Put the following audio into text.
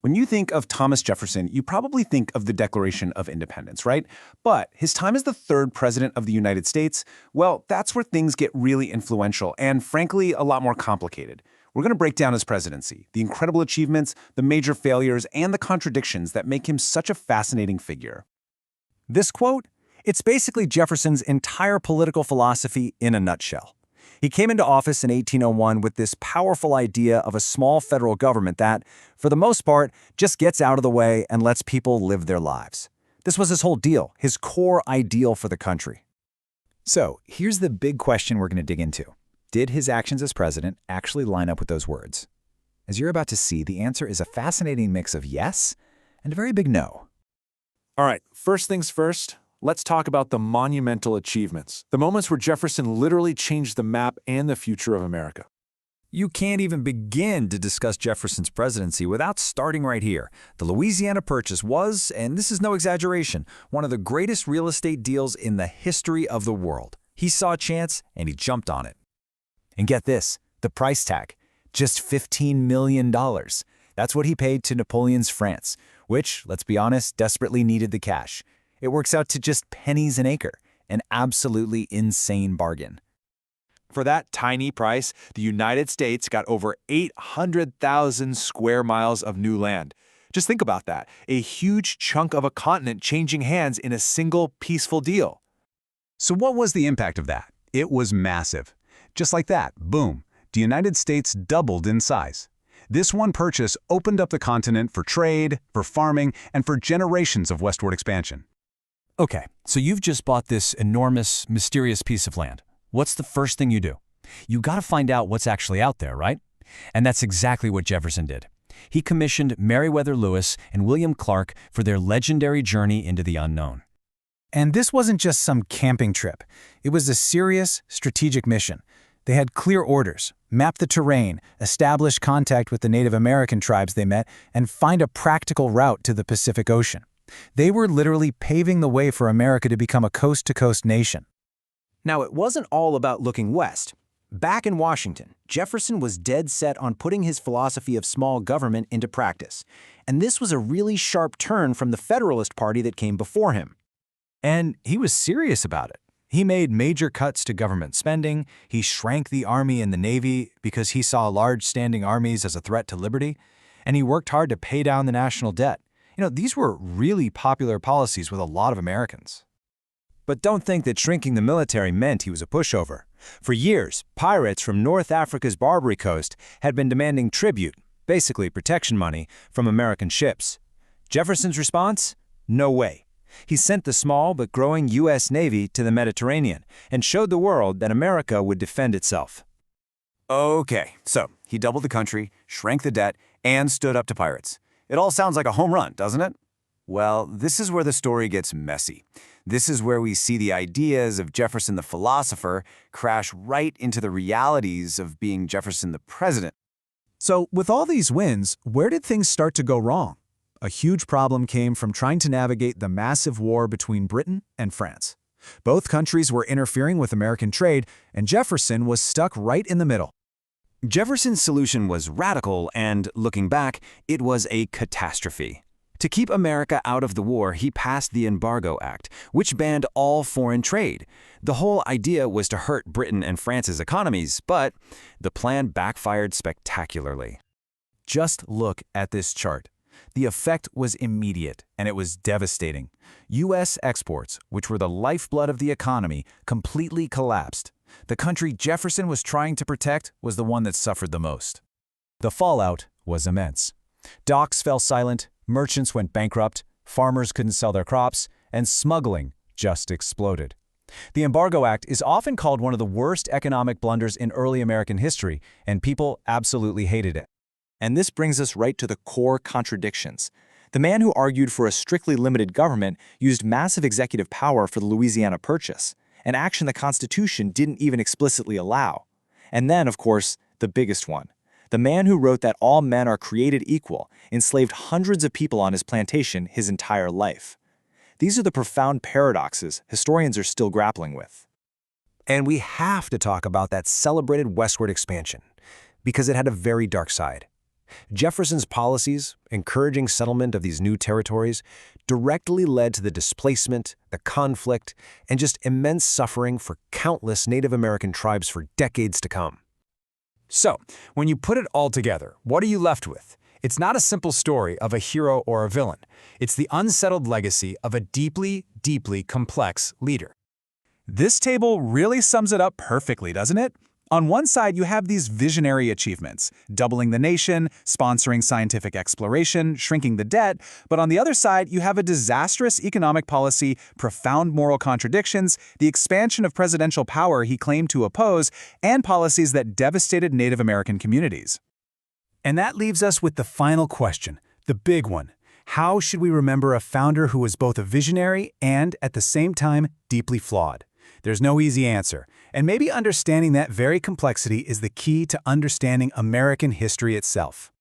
When you think of Thomas Jefferson, you probably think of the Declaration of Independence, right? But his time as the third president of the United States, well, that's where things get really influential and, frankly, a lot more complicated. We're going to break down his presidency, the incredible achievements, the major failures, and the contradictions that make him such a fascinating figure. This quote? It's basically Jefferson's entire political philosophy in a nutshell. He came into office in 1801 with this powerful idea of a small federal government that, for the most part, just gets out of the way and lets people live their lives. This was his whole deal, his core ideal for the country. So, here's the big question we're going to dig into. Did his actions as president actually line up with those words? As you're about to see, the answer is a fascinating mix of yes and a very big no. All right, first things first, let's talk about the monumental achievements, the moments where Jefferson literally changed the map and the future of America. You can't even begin to discuss Jefferson's presidency without starting right here. The Louisiana Purchase was, and this is no exaggeration, one of the greatest real estate deals in the history of the world. He saw a chance, and he jumped on it. And get this, the price tag, just $15 million. That's what he paid to Napoleon's France, which, let's be honest, desperately needed the cash. It works out to just pennies an acre, an absolutely insane bargain. For that tiny price, the United States got over 800,000 square miles of new land. Just think about that, a huge chunk of a continent changing hands in a single peaceful deal. So what was the impact of that? It was massive. Just like that, boom, the United States doubled in size. This one purchase opened up the continent for trade, for farming, and for generations of westward expansion. Okay, so you've just bought this enormous, mysterious piece of land. What's the first thing you do? You got to find out what's actually out there, right? And that's exactly what Jefferson did. He commissioned Meriwether Lewis and William Clark for their legendary journey into the unknown. And this wasn't just some camping trip. It was a serious, strategic mission. They had clear orders, map the terrain, establish contact with the Native American tribes they met, and find a practical route to the Pacific Ocean. They were literally paving the way for America to become a coast-to-coast nation. Now, it wasn't all about looking west. Back in Washington, Jefferson was dead set on putting his philosophy of small government into practice. And this was a really sharp turn from the Federalist Party that came before him. And he was serious about it. He made major cuts to government spending, he shrank the Army and the Navy because he saw large standing armies as a threat to liberty, and he worked hard to pay down the national debt. These were really popular policies with a lot of Americans. But don't think that shrinking the military meant he was a pushover. For years, pirates from North Africa's Barbary Coast had been demanding tribute, basically protection money, from American ships. Jefferson's response? No way. He sent the small but growing U.S. Navy to the Mediterranean and showed the world that America would defend itself. Okay, so he doubled the country, shrank the debt, and stood up to pirates. It all sounds like a home run, doesn't it? Well, this is where the story gets messy. This is where we see the ideas of Jefferson the philosopher crash right into the realities of being Jefferson the president. So, with all these wins, where did things start to go wrong? A huge problem came from trying to navigate the massive war between Britain and France. Both countries were interfering with American trade, and Jefferson was stuck right in the middle. Jefferson's solution was radical and, looking back, it was a catastrophe. To keep America out of the war, he passed the Embargo Act, which banned all foreign trade. The whole idea was to hurt Britain and France's economies, but the plan backfired spectacularly. Just look at this chart. The effect was immediate, and it was devastating. U.S. exports, which were the lifeblood of the economy, completely collapsed. The country Jefferson was trying to protect was the one that suffered the most. The fallout was immense. Docks fell silent, merchants went bankrupt, farmers couldn't sell their crops, and smuggling just exploded. The Embargo Act is often called one of the worst economic blunders in early American history, and people absolutely hated it. And this brings us right to the core contradictions. The man who argued for a strictly limited government used massive executive power for the Louisiana Purchase, an action the Constitution didn't even explicitly allow. And then, of course, the biggest one. The man who wrote that all men are created equal enslaved hundreds of people on his plantation his entire life. These are the profound paradoxes historians are still grappling with. And we have to talk about that celebrated westward expansion, because it had a very dark side. Jefferson's policies, encouraging settlement of these new territories, directly led to the displacement, the conflict, and just immense suffering for countless Native American tribes for decades to come. So, when you put it all together, what are you left with? It's not a simple story of a hero or a villain. It's the unsettled legacy of a deeply, deeply complex leader. This table really sums it up perfectly, doesn't it? On one side, you have these visionary achievements, doubling the nation, sponsoring scientific exploration, shrinking the debt, but on the other side, you have a disastrous economic policy, profound moral contradictions, the expansion of presidential power he claimed to oppose, and policies that devastated Native American communities. And that leaves us with the final question, the big one. How should we remember a founder who was both a visionary and, at the same time, deeply flawed? There's no easy answer, and maybe understanding that very complexity is the key to understanding American history itself.